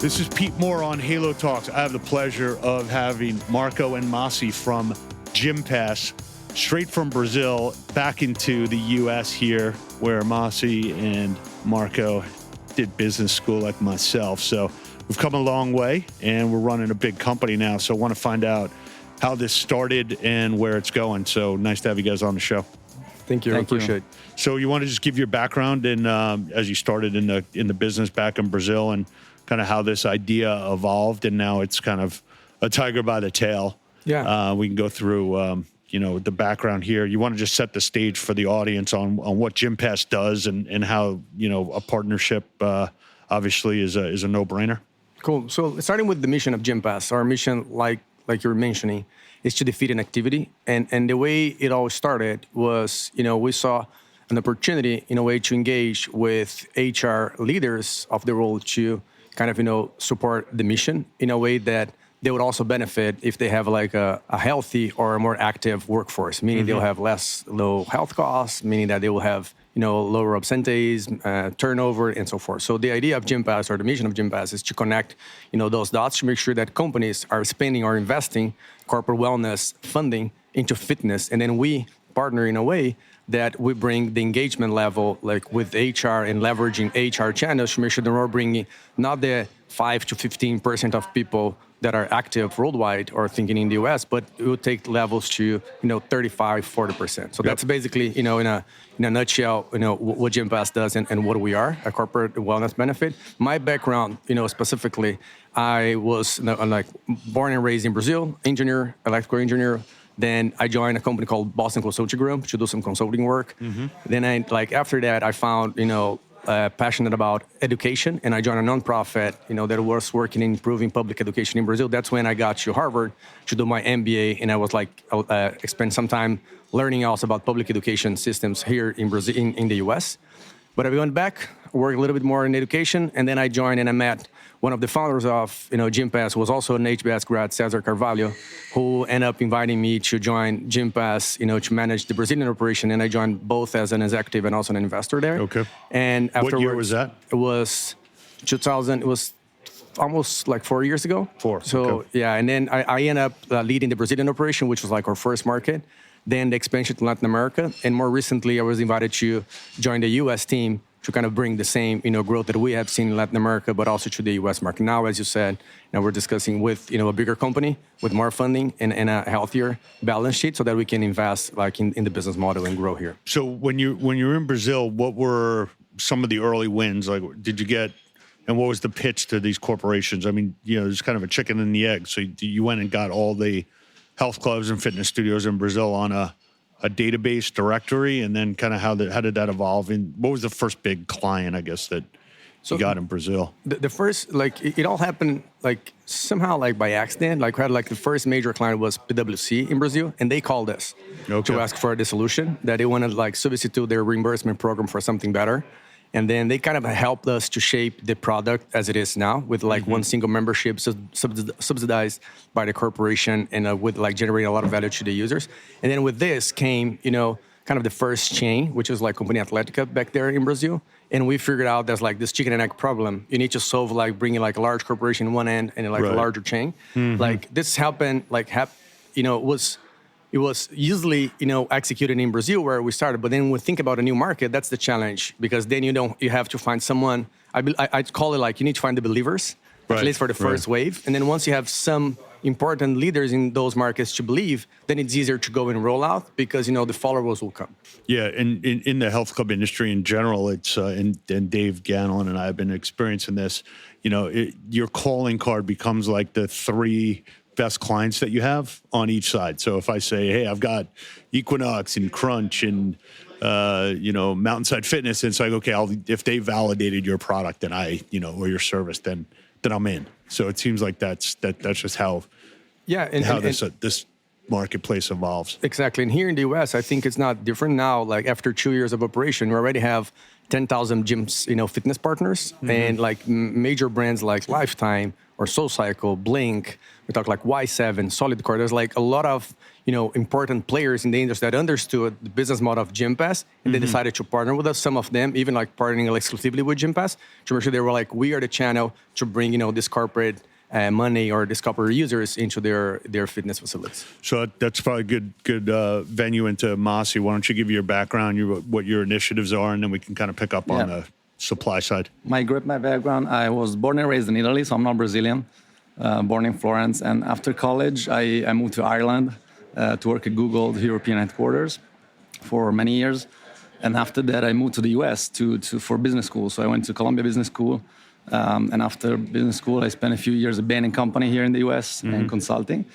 This is Pete Moore on Halo Talks. I have the pleasure of having Marco and Masi from Gympass, straight from Brazil, back into the U.S. here, where Masi and Marco did business school like myself. So we've come a long way, and we're running a big company now. So I want to find out how this started and where it's going. So nice to have you guys on the show. Thank you. I appreciate it. So you want to just give your background and as you started in the business back in Brazil, and kind of how this idea evolved, and now it's kind of a tiger by the tail. Yeah. We can go through the background here. You want to just set the stage for the audience on what Gympass does and how a partnership obviously is a no-brainer. Cool. So starting with the mission of Gympass, our mission, like you were mentioning, is to defeat inactivity. And the way it all started was, we saw an opportunity in a way to engage with HR leaders of the world to kind of, support the mission in a way that they would also benefit if they have like a healthy or a more active workforce, meaning they'll have low health costs, meaning that they will have, lower absenteeism, turnover, and so forth. So the idea of Gympass, or the mission of Gympass, is to connect, those dots to make sure that companies are spending or investing corporate wellness funding into fitness. And then we partner in a way that we bring the engagement level, like with HR and leveraging HR channels to make sure that we're bringing not the 5 to 15% of people that are active worldwide or thinking in the US, but it will take levels to, 35, 40%. So that's basically, in a nutshell, what Gympass does and what we are, a corporate wellness benefit. My background, specifically, I was born and raised in Brazil, electrical engineer. Then I joined a company called Boston Consulting Group to do some consulting work. Then after that, I found, passionate about education, and I joined a nonprofit, that was working in improving public education in Brazil. That's when I got to Harvard to do my MBA, and I was spent some time learning also about public education systems here in Brazil, in the US. But I went back, worked a little bit more in education, and then I joined and I met one of the founders of Gympass, was also an HBS grad, Cesar Carvalho, who ended up inviting me to join Gympass, to manage the Brazilian operation, and I joined both as an executive and also an investor there. Okay. And afterwards, what year was that? It was 2000. It was almost 4 years ago. So okay. Yeah, and then I ended up leading the Brazilian operation, which was our first market. Then the expansion to Latin America, and more recently, I was invited to join the U.S. team to kind of bring the same, growth that we have seen in Latin America, but also to the U.S. market. Now, as you said, we're discussing with, a bigger company with more funding and a healthier balance sheet so that we can invest in the business model and grow here. So when you're in Brazil, what were some of the early wins? Did you get, and what was the pitch to these corporations? I mean, it's kind of a chicken and the egg. So you went and got all the health clubs and fitness studios in Brazil on a database directory, and then kind of how did that evolve? And what was the first big client, I guess, that you got in Brazil? The first, it all happened somehow by accident. We had the first major client was PwC in Brazil, and they called us to ask for the solution that they wanted substitute their reimbursement program for something better. And then they kind of helped us to shape the product as it is now with one single membership subsidized by the corporation and with generating a lot of value to the users. And then with this came, kind of the first chain, which is Companhia Atlética back there in Brazil. And we figured out there's this chicken and egg problem. You need to solve bringing a large corporation in one end and a larger chain. This happened, it was usually, executed in Brazil where we started. But then when we think about a new market, that's the challenge, because then you have to find someone. I call it you need to find the believers, at least for the first wave. And then once you have some important leaders in those markets to believe, then it's easier to go and roll out because, the followers will come. Yeah, and in the health club industry in general, it's, and Dave Ganlon and I have been experiencing this, your calling card becomes the three best clients that you have on each side. So if I say, hey, I've got Equinox and Crunch and Mountainside Fitness, and it's okay, if they validated your product and or your service, then I'm in. So it seems like that's just how this marketplace evolves. Exactly. And here in the US, I think it's not different now. Like after 2 years of operation, we already have 10,000 gyms, fitness partners, and like major brands like Lifetime or SoulCycle, Blink. We talk like Y7, Solid Core. There's like a lot of important players in the industry that understood the business model of Gympass, and they decided to partner with us. Some of them even like partnering exclusively with Gympass to make sure they were like, we are the channel to bring this corporate money or discover users into their fitness facilities. So that's probably a good venue into Masi. Why don't you give your background, what your initiatives are, and then we can kind of pick up on the supply side. My background, I was born and raised in Italy, so I'm not Brazilian. Born in Florence, and after college, I moved to Ireland to work at Google, the European headquarters, for many years. And after that, I moved to the US for business school. So I went to Columbia Business School. And after business school, I spent a few years at Bain & Company here in the US and consulting.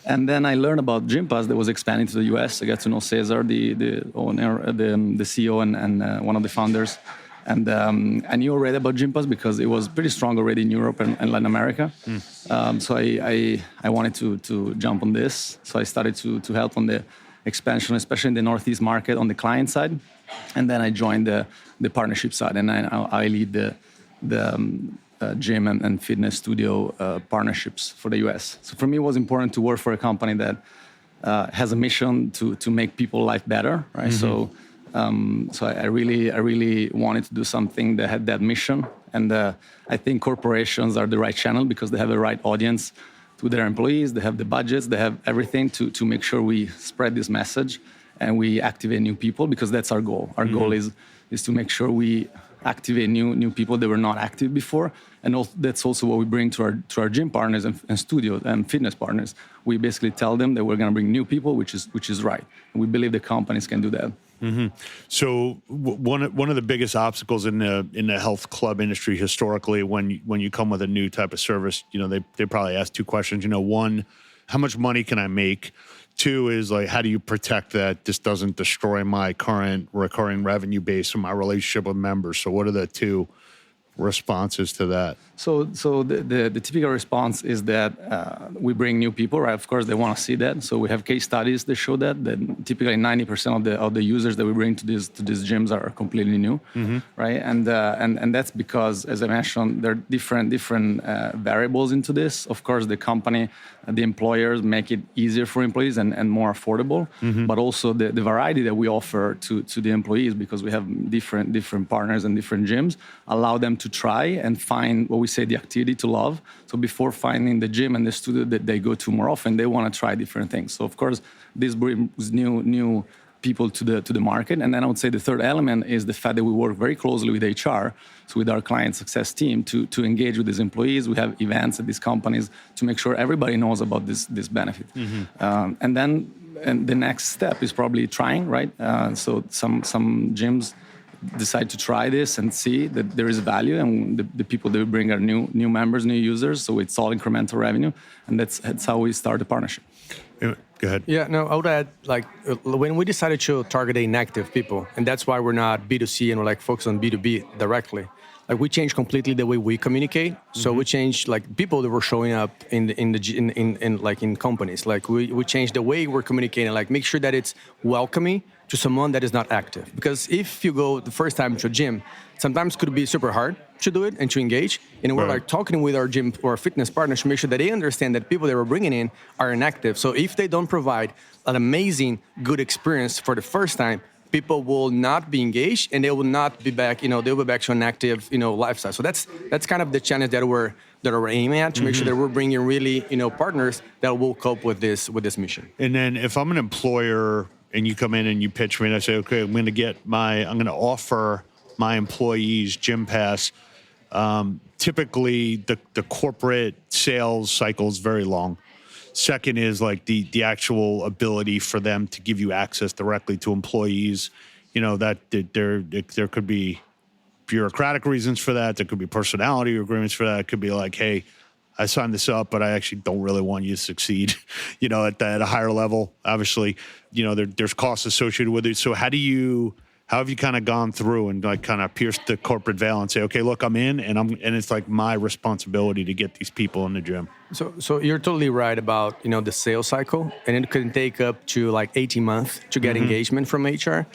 And then I learned about Gympass that was expanding to the US. I got to know Cesar, the owner, the CEO, and one of the founders. And I knew already about Gympass because it was pretty strong already in Europe and Latin America. So I wanted to jump on this. So I started to help on the expansion, especially in the Northeast market on the client side. And then I joined the partnership side, and I lead the gym and fitness studio partnerships for the US. So for me, it was important to work for a company that has a mission to make people's life better, right? So I really wanted to do something that had that mission. And I think corporations are the right channel because they have the right audience to their employees. They have the budgets. They have everything to make sure we spread this message and we activate new people, because that's our goal. Our goal is to make sure we activate new people that were not active before. And that's also what we bring to our gym partners and studio and fitness partners. We basically tell them that we're going to bring new people, which is right. And we believe the companies can do that. So one of the biggest obstacles in the health club industry historically, when you come with a new type of service, they probably ask two questions. One, how much money can I make? Two is like, how do you protect that this doesn't destroy my current recurring revenue base and my relationship with members? So what are the two responses to that? So the typical response is that we bring new people, right? Of course, they want to see that. So we have case studies that show that typically 90% of the users that we bring to these gyms are completely new, right? And that's because, as I mentioned, there are different variables into this. Of course, the company, the employers make it easier for employees and more affordable, but also the variety that we offer to the employees, because we have different partners and different gyms, allow them to try and find what we say the activity to love. So before finding the gym and the studio that they go to more often, they want to try different things. So of course, this brings new people to the market. And then I would say the third element is the fact that we work very closely with HR, so with our client success team, to engage with these employees. We have events at these companies to make sure everybody knows about this benefit. And the next step is probably trying, right? So some gyms decide to try this and see that there is value, and the people that we bring are new members, new users. So it's all incremental revenue, and that's how we start the partnership. Go ahead. Yeah, no, I would add, like, when we decided to target inactive people, and that's why we're not B2C and we're like focused on B2B directly. Like, we changed completely the way we communicate. So we changed like people that were showing up in companies. Like we changed the way we're communicating. Like, make sure that it's welcoming to someone that is not active. Because if you go the first time to a gym, sometimes it could be super hard to do it and to engage. And we're like talking with our gym or fitness partners to make sure that they understand that people that we're bringing in are inactive. So if they don't provide an amazing, good experience for the first time, people will not be engaged and they will not be back, they'll be back to an active, lifestyle. So that's kind of the challenge that we're aiming at, to make sure that we're bringing really, partners that will cope with this mission. And then if I'm an employer and you come in and you pitch me and I say, okay, I'm going to offer my employees Gympass. Typically the corporate sales cycle is very long. Second is like the actual ability for them to give you access directly to employees. That there could be bureaucratic reasons for that. There could be personality agreements for that. It could be like, hey, I signed this up, but I actually don't really want you to succeed, at a higher level. Obviously, there's costs associated with it. So how do you How have you kind of gone through and like kind of pierced the corporate veil and say, okay, look, I'm in, and it's like my responsibility to get these people in the gym? So you're totally right about the sales cycle, and it can take up to like 18 months to get engagement from HR.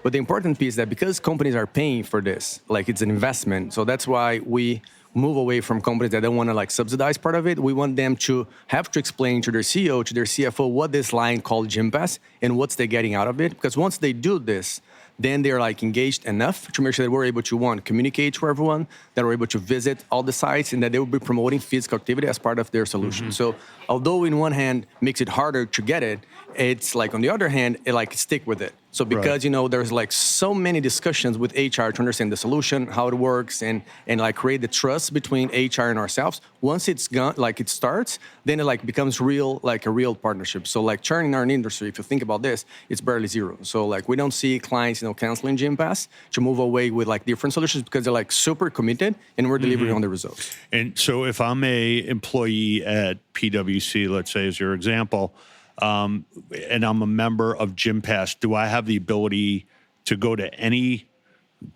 But the important piece is that because companies are paying for this, like it's an investment, so that's why we move away from companies that don't want to like subsidize part of it. We want them to have to explain to their CEO, to their CFO, what this line called Gympass and what's they getting out of it. Because once they do this, then they're like engaged enough to make sure that we're able to communicate to everyone, that we're able to visit all the sites, and that they will be promoting physical activity as part of their solution. So although in one hand makes it harder to get it, it's like on the other hand, it like stick with it. So because there's like so many discussions with HR to understand the solution, how it works, and like create the trust between HR and ourselves. Once it's gone, like it starts, then it like becomes real, like a real partnership. So like churn in our industry, if you think about this, it's barely zero. So like we don't see clients canceling Gympass to move away with like different solutions because they're like super committed and we're delivering on the results. And so if I'm a employee at PwC, let's say as your example, and I'm a member of Gympass, do I have the ability to go to any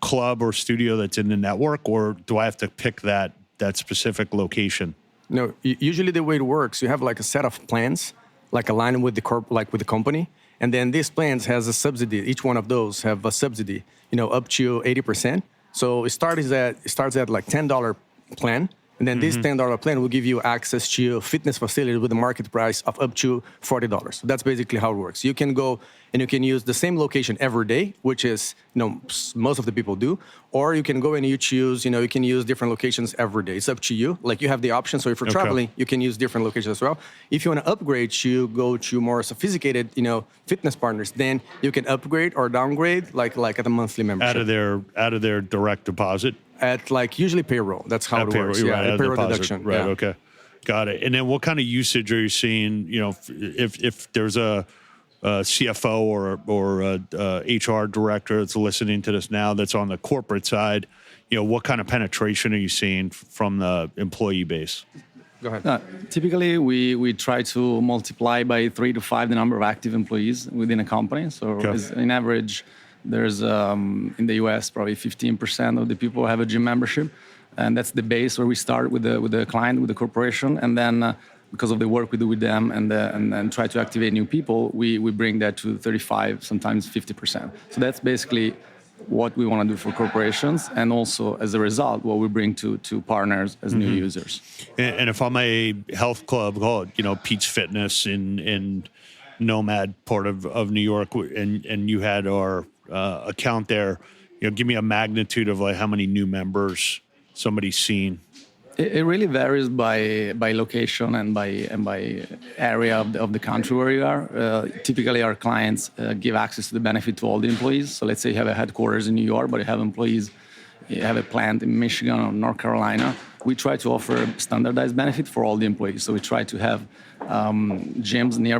club or studio that's in the network, or do I have to pick that specific location? No, usually the way it works, you have like a set of plans, like aligned with the company, and then these plans has a subsidy. Each one of those have a subsidy, up to 80%. So it starts at like $10 plan. And then this $10 plan will give you access to fitness facility with a market price of up to $40. So that's basically how it works. You can go and you can use the same location every day, which is, most of the people do. Or you can go and you choose, you can use different locations every day. It's up to you. Like you have the option. So if you're traveling, you can use different locations as well. If you want to upgrade, you go to more sophisticated, fitness partners, then you can upgrade or downgrade like at a monthly membership. Out of their direct deposit? At like usually payroll. That's how it works. Right, payroll deduction. Right. Yeah. Okay. Got it. And then what kind of usage are you seeing? If there's a CFO or a HR director that's listening to this now, that's on the corporate side, what kind of penetration are you seeing from the employee base? Go ahead. Typically, we try to multiply by 3 to 5 the number of active employees within a company. So in average, there's in the US probably 15% of the people have a gym membership, and that's the base where we start with the client, with the corporation, and then because of the work we do with them and try to activate new people, we bring that to 35, sometimes 50%. So that's basically what we want to do for corporations, and also as a result, what we bring to partners as new users. And if I'm a health club called Pete's Fitness in Nomad part of New York, and you had our account there, give me a magnitude of like how many new members somebody's seen. It really varies by location and by area of the country where you are. Typically, our clients give access to the benefit to all the employees. So let's say you have a headquarters in New York, but you have employees, you have a plant in Michigan or North Carolina. We try to offer standardized benefit for all the employees. So we try to have gyms near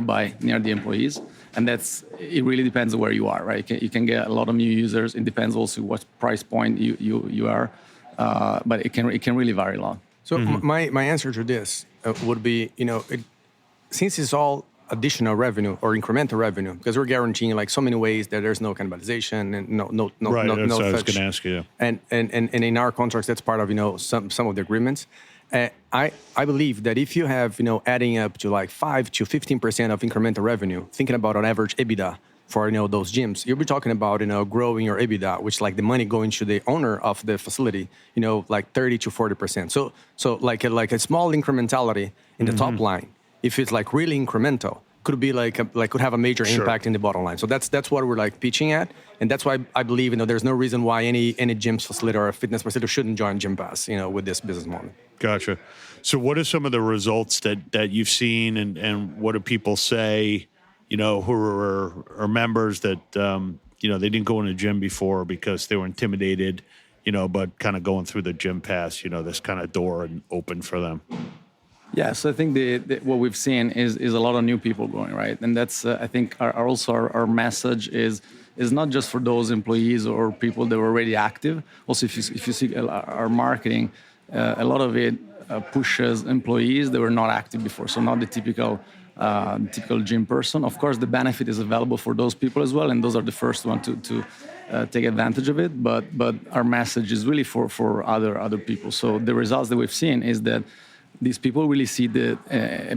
the employees. And it really depends on where you are, right? You can get a lot of new users. It depends also what price point you are, but it can really vary a lot. So my answer to this would be, since it's all additional revenue or incremental revenue, because we're guaranteeing like so many ways that there's no cannibalization and no right, no that's what such. I was going to ask you. And in our contracts, that's part of some of the agreements. I believe that if you have adding up to like 5 to 15% of incremental revenue, thinking about an average EBITDA for those gyms, you'll be talking about growing your EBITDA, which like the money going to the owner of the facility, like 30 to 40%. So like a small incrementality in the top line, if it's like really incremental, could be could have a major impact in the bottom line. So that's what we're like pitching at, and that's why I believe there's no reason why any gym facility or a fitness facility shouldn't join Gympass with this business model. Gotcha. So what are some of the results that you've seen, and what do people say, who are members that they didn't go in a gym before because they were intimidated, but kind of going through the Gympass, this kind of door and open for them? Yeah, so I think what we've seen is a lot of new people going, right? And that's, I think, our message is not just for those employees or people that were already active. Also, if you see our marketing, a lot of it pushes employees that were not active before. So not the typical typical gym person. Of course, the benefit is available for those people as well, and those are the first one to take advantage of it. But our message is really for other people. So the results that we've seen is that these people really see the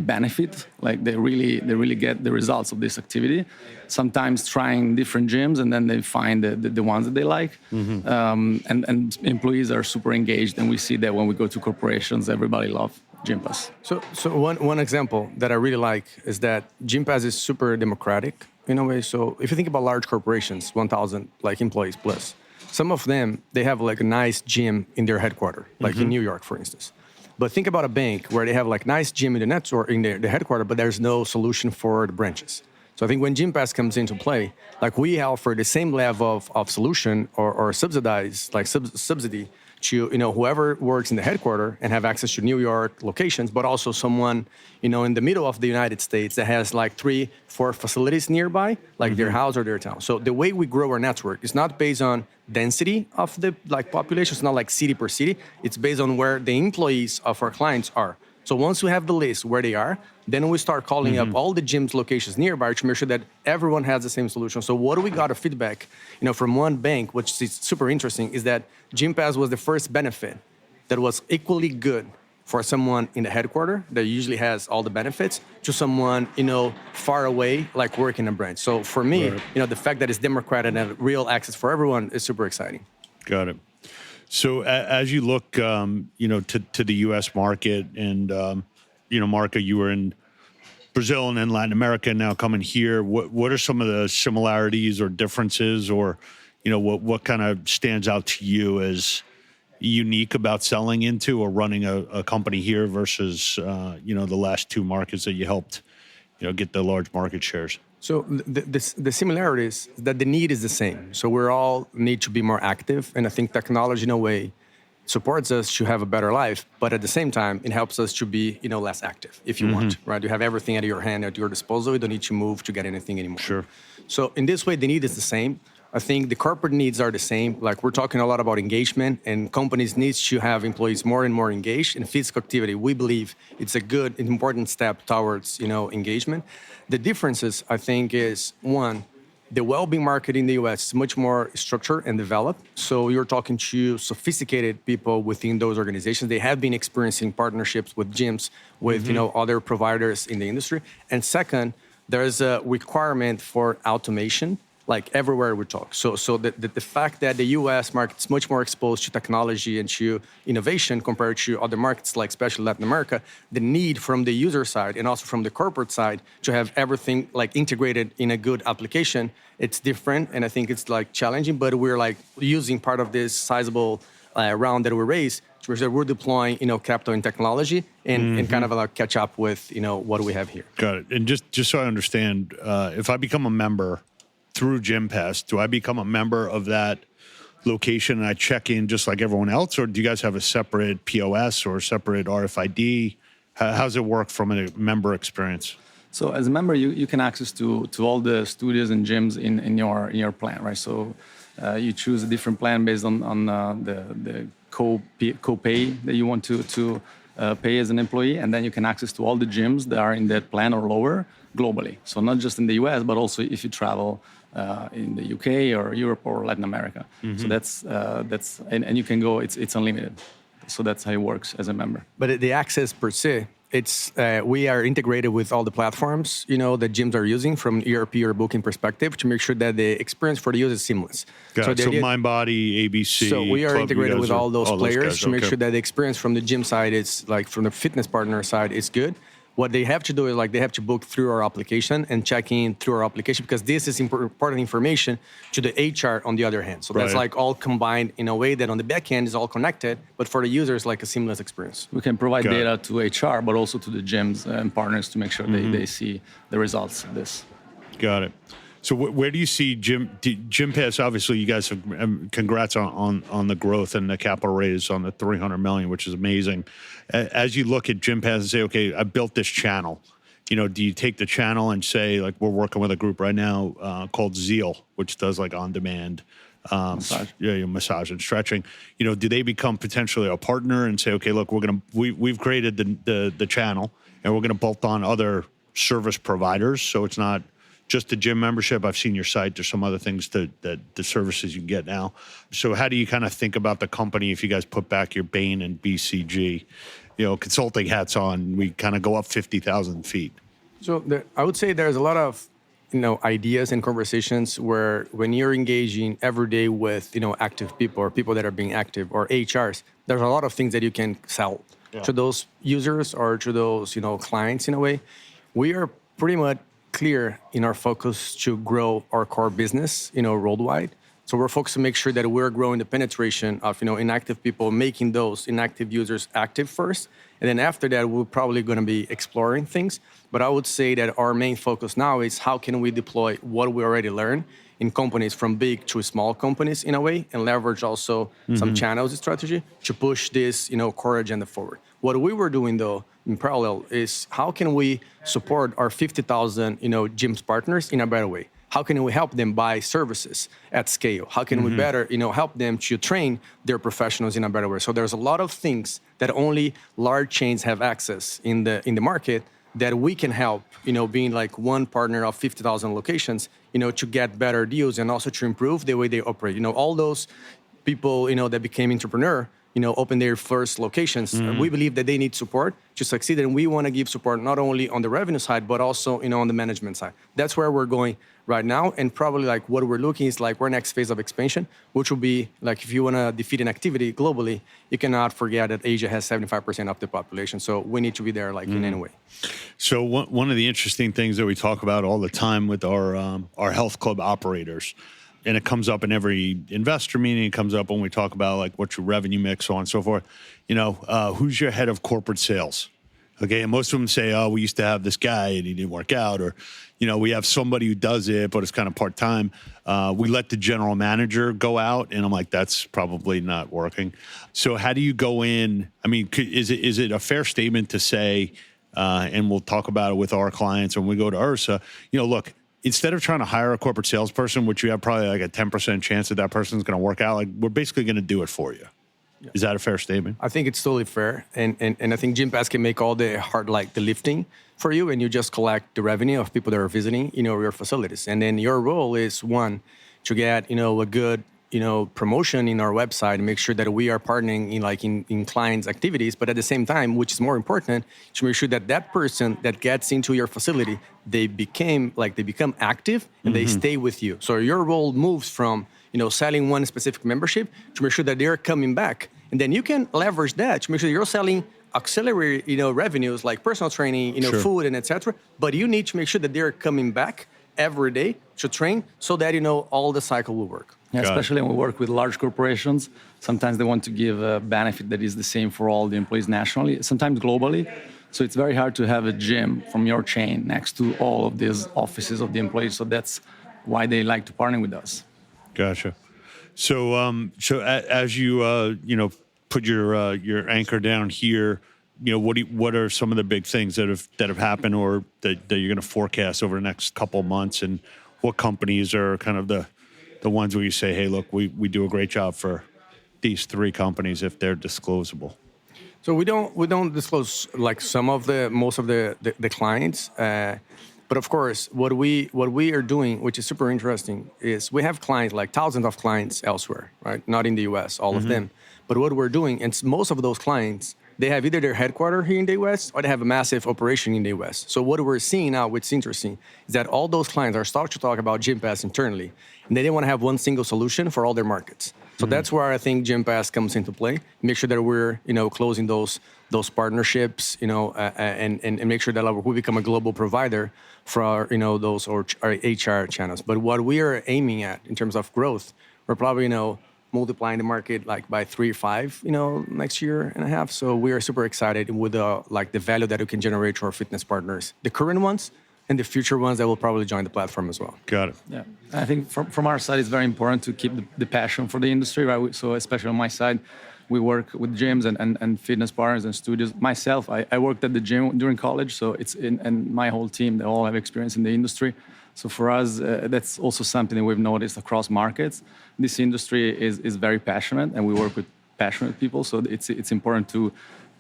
benefit, like they really get the results of this activity. Sometimes trying different gyms, and then they find the ones that they like. And employees are super engaged, and we see that when we go to corporations, everybody loves Gympass. So one example that I really like is that Gympass is super democratic in a way. So if you think about large corporations, 1,000 like employees plus, some of them, they have like a nice gym in their headquarters, like in New York, for instance. But think about a bank where they have like nice gym in the network in the headquarters, but there's no solution for the branches. So I think when Gympass comes into play, like we offer the same level of solution or subsidize, like subsidy to whoever works in the headquarters and have access to New York locations, but also someone in the middle of the United States that has like 3-4 facilities nearby, like their house or their town. So the way we grow our network is not based on density of the population. It's not like city per city. It's based on where the employees of our clients are. So once we have the list where they are, then we start calling up all the gyms locations nearby to make sure that everyone has the same solution. So what do we got a feedback, from one bank, which is super interesting, is that Gympass was the first benefit that was equally good for someone in the headquarters that usually has all the benefits to someone, far away, like working in a branch. So for me, the fact that it's democratic and real access for everyone is super exciting. Got it. So as you look, to the U.S. market, and Marco, you were in Brazil and then Latin America, now coming here. What are some of the similarities or differences, or what kind of stands out to you as unique about selling into or running a company here versus the last two markets that you helped get the large market shares? So the similarities that the need is the same. So we all need to be more active, and I think technology in a way supports us to have a better life, but at the same time it helps us to be less active if you want, right? You have everything at your hand, at your disposal. You don't need to move to get anything anymore. Sure. So in this way, the need is the same. I think the corporate needs are the same. Like we're talking a lot about engagement, and companies need to have employees more and more engaged in physical activity. We believe it's a good, important step towards, engagement. The differences, I think, is one, the well-being market in the US is much more structured and developed. So you're talking to sophisticated people within those organizations. They have been experiencing partnerships with gyms, with other providers in the industry. And second, there's a requirement for automation, like everywhere we talk. So the fact that the US market is much more exposed to technology and to innovation compared to other markets, like especially Latin America, the need from the user side and also from the corporate side to have everything like integrated in a good application, it's different. And I think it's like challenging, but we're like using part of this sizable round that we raised to make sure we're deploying, capital and technology and kind of like catch up with, what we have here. Got it. And just so I understand, if I become a member through Gympass, do I become a member of that location and I check in just like everyone else, or do you guys have a separate POS or a separate RFID? How does it work from a member experience? So as a member, you can access to all the studios and gyms in your plan, right? So you choose a different plan based on the co-pay that you want to pay as an employee, and then you can access to all the gyms that are in that plan or lower globally. So not just in the US, but also if you travel in the UK or Europe or Latin America. So that's and you can go. It's unlimited. So that's how it works as a member. But the access per se, it's we are integrated with all the platforms that gyms are using from ERP or booking perspective to make sure that the experience for the user is seamless. So MindBody, ABC. So we are Club, integrated with all those players guys, to make sure that the experience from the gym side is like from the fitness partner side is good. What they have to do is like they have to book through our application and check in through our application, because this is important information to the HR on the other hand. So that's like all combined in a way that on the back end is all connected, but for the user it's like a seamless experience. We can provide data to HR, but also to the gyms and partners to make sure they see the results of this. Got it. So where do you see Gympass? Obviously, you guys have congrats on the growth and the capital raise on the $300 million, which is amazing. As you look at Gympass and say, okay, I built this channel. Do you take the channel and say, like, we're working with a group right now called Zeal, which does like on-demand massage and stretching. Do they become potentially a partner and say, okay, look, we've created the channel and we're gonna bolt on other service providers. So it's not just the gym membership. I've seen your site. There's some other things that the services you can get now. So how do you kind of think about the company if you guys put back your Bain and BCG, consulting hats on, we kind of go up 50,000 feet? So I would say there's a lot of ideas and conversations where when you're engaging every day with active people or people that are being active or HRs, there's a lot of things that you can sell to those users or to those clients in a way. We are pretty much clear in our focus to grow our core business worldwide. So we're focused to make sure that we're growing the penetration of inactive people, making those inactive users active first. And then after that, we're probably going to be exploring things. But I would say that our main focus now is how can we deploy what we already learned in companies from big to small companies in a way, and leverage also some channels strategy to push this core agenda forward. What we were doing though in parallel is how can we support our 50,000 gyms partners in a better way? How can we help them buy services at scale? How can we better, help them to train their professionals in a better way? So there's a lot of things that only large chains have access in the market that we can help, being like one partner of 50,000 locations, to get better deals and also to improve the way they operate. All those people, that became entrepreneur, open their first locations. We believe that they need support to succeed, and we want to give support not only on the revenue side, but also, on the management side. That's where we're going right now, and probably like what we're looking is like our next phase of expansion, which will be like if you want to defeat an activity globally, you cannot forget that Asia has 75% of the population. So we need to be there in any way. So one of the interesting things that we talk about all the time with our health club operators, and it comes up in every investor meeting, it comes up when we talk about like what's your revenue mix, so on and so forth. Who's your head of corporate sales? Okay, and most of them say, oh, we used to have this guy and he didn't work out, or, we have somebody who does it, but it's kind of part-time. We let the general manager go out, and I'm like, that's probably not working. So how do you go in? I mean, is it a fair statement to say, and we'll talk about it with our clients when we go to URSA, look, instead of trying to hire a corporate salesperson, which you have probably like a 10% chance that person's going to work out, like we're basically going to do it for you. Yeah. Is that a fair statement? I think it's totally fair. And I think Gympass can make all the hard, the lifting for you, and you just collect the revenue of people that are visiting, your facilities. And then your role is, one, to get, a good, promotion in our website and make sure that we are partnering in clients' activities. But at the same time, which is more important, to make sure that person that gets into your facility, they become active and they stay with you. So your role moves from, selling one specific membership to make sure that they're coming back. And then you can leverage that to make sure you're selling auxiliary, revenues like personal training, food and etc. But you need to make sure that they're coming back every day to train so that, all the cycle will work. Yeah, especially when we work with large corporations, sometimes they want to give a benefit that is the same for all the employees nationally, sometimes globally. So it's very hard to have a gym from your chain next to all of these offices of the employees. So that's why they like to partner with us. Gotcha. So, as you put your anchor down here, what are some of the big things that have happened or that you're going to forecast over the next couple of months, and what companies are kind of the ones where you say, hey, look, we do a great job for these three companies if they're disclosable? So we don't disclose most of the clients. But of course, what we are doing, which is super interesting, is we have clients, like thousands of clients elsewhere, right? Not in the US, all of them. But what we're doing, and most of those clients, they have either their headquarters here in the US or they have a massive operation in the US. So what we're seeing now, which is interesting, is that all those clients are starting to talk about Gympass internally, and they didn't want to have one single solution for all their markets. So that's where I think Gympass comes into play. Make sure that we're closing those partnerships, and make sure that we become a global provider for our HR channels. But what we are aiming at in terms of growth, we're probably multiplying the market by 3 or 5 next year and a half. So we are super excited with the value that we can generate to our fitness partners, the current ones and the future ones that will probably join the platform as well. Got it. Yeah, I think from our side, it's very important to keep the passion for the industry, right? So especially on my side, we work with gyms and fitness partners and studios. Myself, I worked at the gym during college, so and my whole team, they all have experience in the industry. So for us, that's also something that we've noticed across markets. This industry is very passionate, and we work with passionate people. So it's important to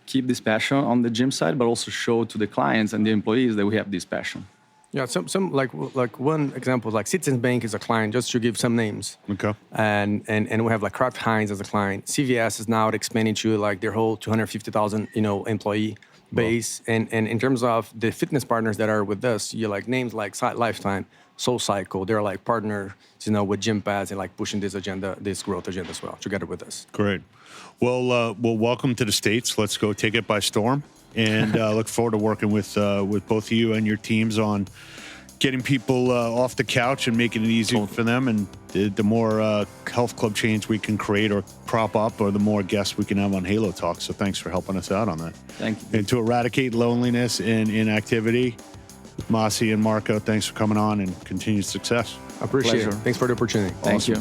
keep this passion on the gym side, but also show to the clients and the employees that we have this passion. Yeah, some like one example, like Citizens Bank is a client, just to give some names. Okay. And we have like Kraft Heinz as a client. CVS is now expanding to like their whole 250,000 employee base. Wow. And in terms of the fitness partners that are with us, you like names like Lifetime, SoulCycle. They're like partners, with Gympass and like pushing this agenda, this growth agenda as well, together with us. Great. Well, welcome to the States. Let's go take it by storm. And look forward to working with both of you and your teams on getting people off the couch and making it easier for them. And the more health club chains we can create or prop up, or the more guests we can have on Halo Talk. So thanks for helping us out on that. Thank you. And to eradicate loneliness and inactivity, Masi and Marco, thanks for coming on and continued success. I appreciate it. Thanks for the opportunity. Thank you.